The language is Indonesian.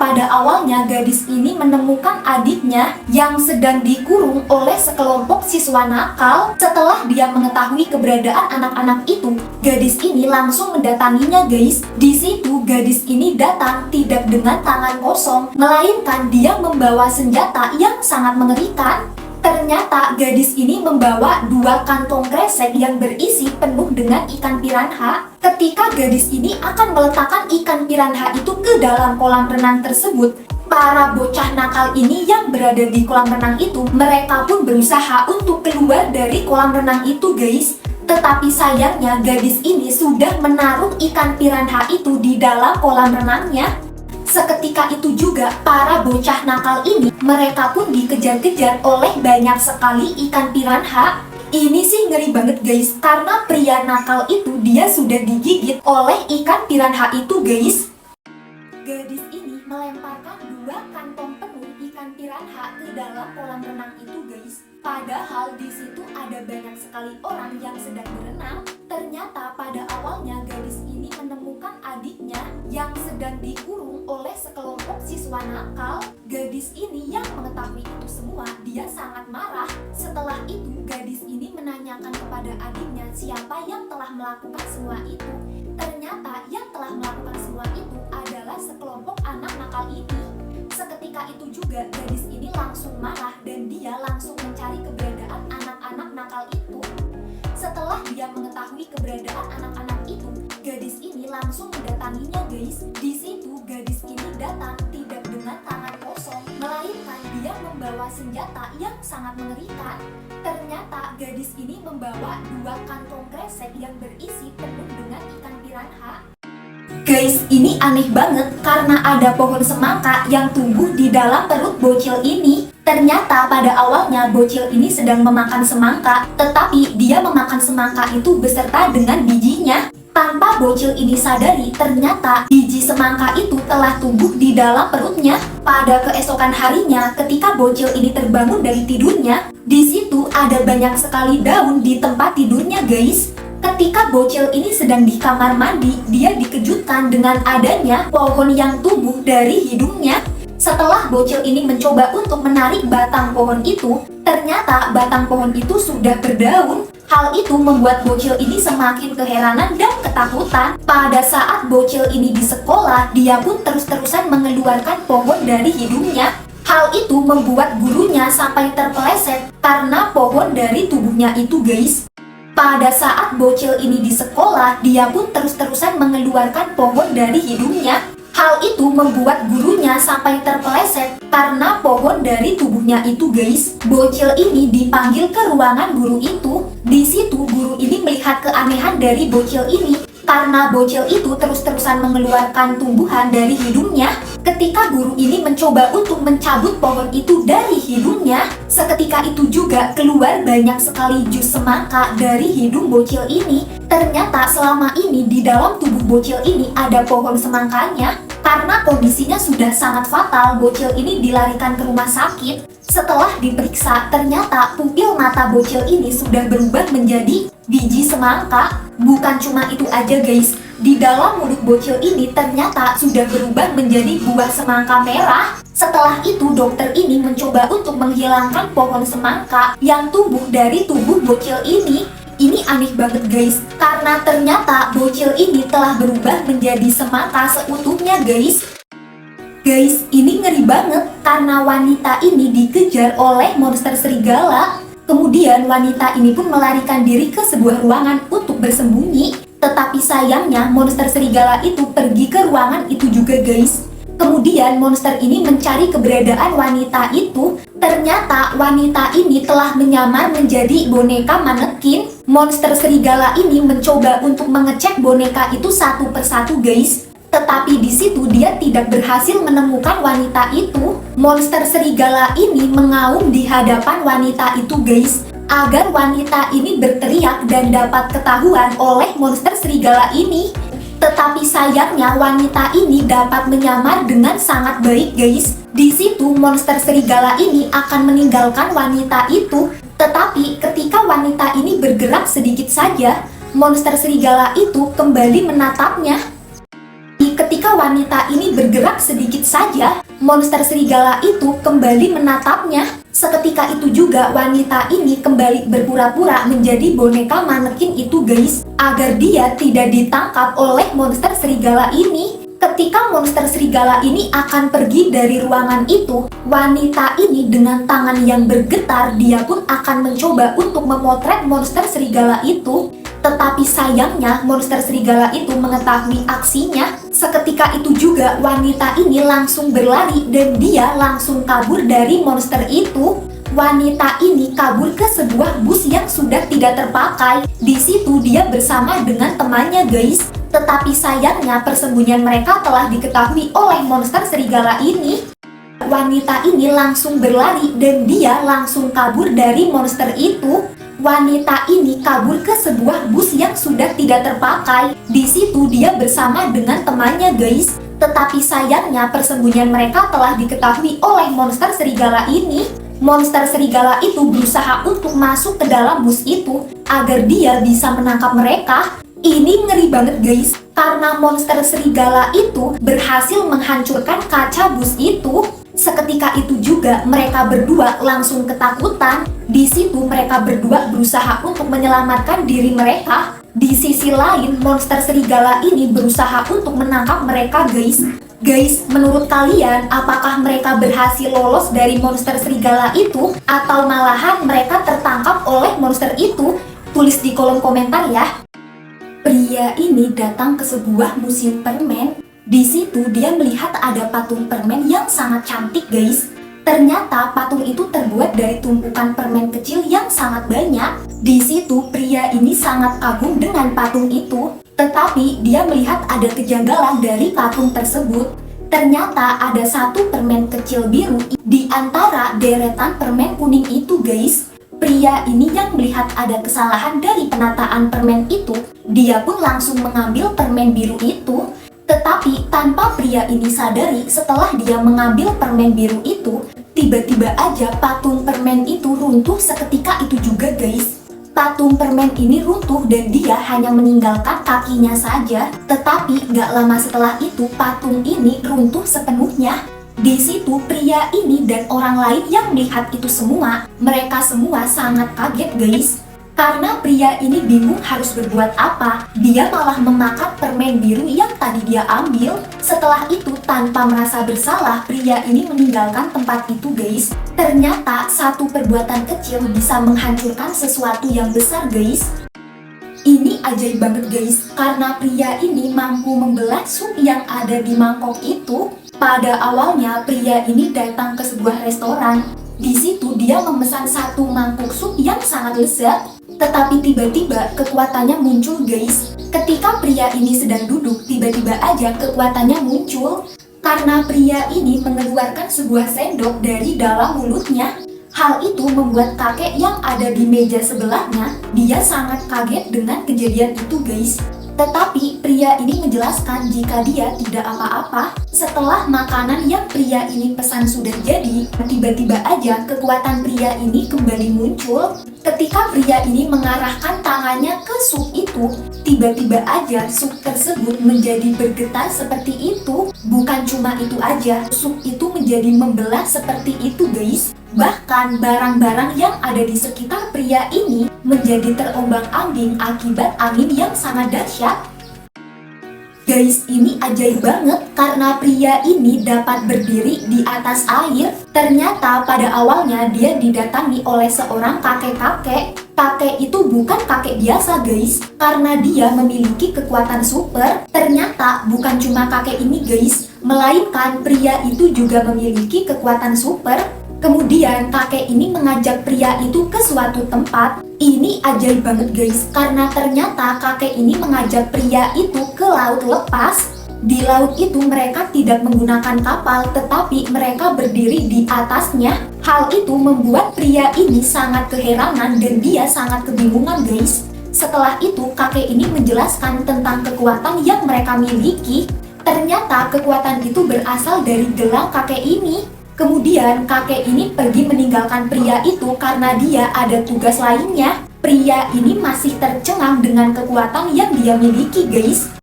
pada awalnya gadis ini menemukan adiknya yang sedang dikurung oleh sekelompok siswa nakal. Setelah dia mengetahui keberadaan anak-anak itu, gadis ini langsung mendatanginya guys. Di situ gadis ini datang tidak dengan tangan kosong, melainkan dia membawa senjata yang sangat mengerikan. Ternyata gadis ini membawa 2 kantong kresek yang berisi penuh dengan ikan piranha. Ketika gadis ini akan meletakkan ikan piranha itu ke dalam kolam renang tersebut, para bocah nakal ini yang berada di kolam renang itu, mereka pun berusaha untuk keluar dari kolam renang itu guys. Tetapi sayangnya gadis ini sudah menaruh ikan piranha itu di dalam kolam renangnya. Seketika itu juga para bocah nakal ini, mereka pun dikejar-kejar oleh banyak sekali ikan piranha. Ini sih ngeri banget guys, karena pria nakal itu dia sudah digigit oleh ikan piranha itu guys. Gadis ini melemparkan 2 kantong penuh ikan piranha ke dalam kolam renang itu guys. Padahal di situ ada banyak sekali orang yang sedang berenang. Ternyata pada awalnya gadis ini menemukan adiknya yang sedang dikurung oleh sekelompok siswa nakal. Gadis ini yang mengetahui itu semua, dia sangat marah. Setelah itu gadis ini menanyakan kepada adiknya siapa yang telah melakukan semua itu. Ternyata yang telah melakukan semua itu adalah sekelompok anak nakal ini. Seketika itu juga gadis ini langsung marah dan dia langsung mencari keberadaan anak-anak nakal itu. Setelah dia mengetahui keberadaan anak-anak itu, gadis ini langsung mendatanginya guys. Di situ gadis ini datang tidak dengan tangan kosong, melainkan dia membawa senjata yang sangat mengerikan. Ternyata gadis ini membawa 2 kantong kresek yang berisi penuh dengan ikan piranha. Guys, ini aneh banget karena ada pohon semangka yang tumbuh di dalam perut bocil ini. Ternyata pada awalnya bocil ini sedang memakan semangka, tetapi dia memakan semangka itu beserta dengan bijinya. Tanpa bocil ini sadari, ternyata biji semangka itu telah tumbuh di dalam perutnya. Pada keesokan harinya, ketika bocil ini terbangun dari tidurnya, di situ ada banyak sekali daun di tempat tidurnya guys. Ketika bocil ini sedang di kamar mandi, dia dikejutkan dengan adanya pohon yang tumbuh dari hidungnya. Setelah bocil ini mencoba untuk menarik batang pohon itu, ternyata batang pohon itu sudah berdaun. Hal itu membuat bocil ini semakin keheranan dan ketakutan. Pada saat bocil ini di sekolah, dia pun terus-terusan mengeluarkan pohon dari hidungnya. Hal itu membuat gurunya sampai terpeleset karena pohon dari tubuhnya itu guys. Pada saat bocil ini di sekolah, dia pun terus-terusan mengeluarkan pohon dari hidungnya. Hal itu membuat gurunya sampai terpeleset karena pohon dari tubuhnya itu guys. Bocil ini dipanggil ke ruangan guru itu. Di situ guru ini melihat keanehan dari bocil ini karena bocil itu terus-terusan mengeluarkan tumbuhan dari hidungnya. Ketika guru ini mencoba untuk mencabut pohon itu dari hidungnya, seketika itu juga keluar banyak sekali jus semangka dari hidung bocil ini. Ternyata selama ini di dalam tubuh bocil ini ada pohon semangkanya. Karena kondisinya sudah sangat fatal, bocil ini dilarikan ke rumah sakit. Setelah diperiksa, ternyata pupil mata bocil ini sudah berubah menjadi biji semangka. Bukan cuma itu aja guys, di dalam mulut bocil ini ternyata sudah berubah menjadi buah semangka merah. Setelah itu dokter ini mencoba untuk menghilangkan pohon semangka yang tumbuh dari tubuh bocil ini. Ini aneh banget guys, karena ternyata bocil ini telah berubah menjadi semangka seutuhnya guys. Guys, ini ngeri banget karena wanita ini dikejar oleh monster serigala. Kemudian wanita ini pun melarikan diri ke sebuah ruangan untuk bersembunyi. Tetapi sayangnya monster serigala itu pergi ke ruangan itu juga guys. Kemudian monster ini mencari keberadaan wanita itu. Ternyata wanita ini telah menyamar menjadi boneka manekin. Monster serigala ini mencoba untuk mengecek boneka itu satu persatu guys. Tetapi di situ dia tidak berhasil menemukan wanita itu. Monster serigala ini mengaum di hadapan wanita itu guys, agar wanita ini berteriak dan dapat ketahuan oleh monster serigala ini. Tetapi sayangnya wanita ini dapat menyamar dengan sangat baik guys. Di situ monster serigala ini akan meninggalkan wanita itu. Tetapi ketika wanita ini bergerak sedikit saja, monster serigala itu kembali menatapnya. Ketika Ketika wanita ini bergerak sedikit saja, monster serigala itu kembali menatapnya. Seketika itu juga wanita ini kembali berpura-pura menjadi boneka manekin itu guys, agar dia tidak ditangkap oleh monster serigala ini. Ketika monster serigala ini akan pergi dari ruangan itu, wanita ini dengan tangan yang bergetar, dia pun akan mencoba untuk memotret monster serigala itu. Tetapi sayangnya monster serigala itu mengetahui aksinya. Seketika itu juga wanita ini langsung berlari dan dia langsung kabur dari monster itu. Wanita ini kabur ke sebuah bus yang sudah tidak terpakai. Di situ dia bersama dengan temannya guys. Tetapi sayangnya persembunyian mereka telah diketahui oleh monster serigala ini. Wanita ini langsung berlari dan dia langsung kabur dari monster itu. Wanita ini kabur ke sebuah bus yang sudah tidak terpakai. Di situ dia bersama dengan temannya guys. Tetapi sayangnya persembunyian mereka telah diketahui oleh monster serigala ini. Monster serigala itu berusaha untuk masuk ke dalam bus itu agar dia bisa menangkap mereka. Ini ngeri banget guys, karena monster serigala itu berhasil menghancurkan kaca bus itu. Seketika itu juga mereka berdua langsung ketakutan. Di situ mereka berdua berusaha untuk menyelamatkan diri mereka. Di sisi lain, monster serigala ini berusaha untuk menangkap mereka guys. Guys, menurut kalian apakah mereka berhasil lolos dari monster serigala itu atau malahan mereka tertangkap oleh monster itu? Tulis di kolom komentar ya. Pria ini datang ke sebuah museum permen. Di situ dia melihat ada patung permen yang sangat cantik guys. Ternyata patung itu terbuat dari tumpukan permen kecil yang sangat banyak. Di situ pria ini sangat kagum dengan patung itu. Tetapi dia melihat ada kejanggalan dari patung tersebut. Ternyata ada satu permen kecil biru di antara deretan permen kuning itu guys. Pria ini yang melihat ada kesalahan dari penataan permen itu, dia pun langsung mengambil permen biru itu. Tetapi tanpa pria ini sadari, setelah dia mengambil permen biru itu, tiba-tiba aja patung permen itu runtuh seketika itu juga guys. Patung permen ini runtuh dan dia hanya meninggalkan kakinya saja. Tetapi gak lama setelah itu patung ini runtuh sepenuhnya. Di situ pria ini dan orang lain yang melihat itu semua, mereka semua sangat kaget guys. Karena pria ini bingung harus berbuat apa. Dia malah memakan permen biru yang tadi dia ambil. Setelah itu tanpa merasa bersalah, pria ini meninggalkan tempat itu guys. Ternyata satu perbuatan kecil bisa menghancurkan sesuatu yang besar guys. Ini ajaib banget guys, karena pria ini mampu membelah sup yang ada di mangkok itu. Pada awalnya pria ini datang ke sebuah restoran. Di situ dia memesan satu mangkuk sup yang sangat lezat. Tetapi tiba-tiba kekuatannya muncul guys. Ketika pria ini sedang duduk, tiba-tiba aja kekuatannya muncul. Karena pria ini mengeluarkan sebuah sendok dari dalam mulutnya. Hal itu membuat kakek yang ada di meja sebelahnya, dia sangat kaget dengan kejadian itu guys. Tetapi pria ini menjelaskan jika dia tidak apa-apa. Setelah makanan yang pria ini pesan sudah jadi, tiba-tiba aja kekuatan pria ini kembali muncul. Ketika pria ini mengarahkan tangannya ke sup itu, tiba-tiba aja sup tersebut menjadi bergetar seperti itu. Bukan cuma itu aja, sup itu menjadi membelah seperti itu guys. Bahkan barang-barang yang ada di sekitar pria ini menjadi terombang-ambing akibat angin yang sangat dahsyat. Guys, ini ajaib banget karena pria ini dapat berdiri di atas air. Ternyata pada awalnya dia didatangi oleh seorang kakek-kakek. Kakek itu bukan kakek biasa guys, karena dia memiliki kekuatan super. Ternyata bukan cuma kakek ini guys, melainkan pria itu juga memiliki kekuatan super. Kemudian kakek ini mengajak pria itu ke suatu tempat. Ini ajaib banget guys, karena ternyata kakek ini mengajak pria itu ke laut lepas. Di laut itu mereka tidak menggunakan kapal, tetapi mereka berdiri di atasnya. Hal itu membuat pria ini sangat keheranan dan dia sangat kebingungan guys. Setelah itu kakek ini menjelaskan tentang kekuatan yang mereka miliki. Ternyata kekuatan itu berasal dari gelang kakek ini. Kemudian kakek ini pergi meninggalkan pria itu karena dia ada tugas lainnya. Pria ini masih tercengang dengan kekuatan yang dia miliki guys.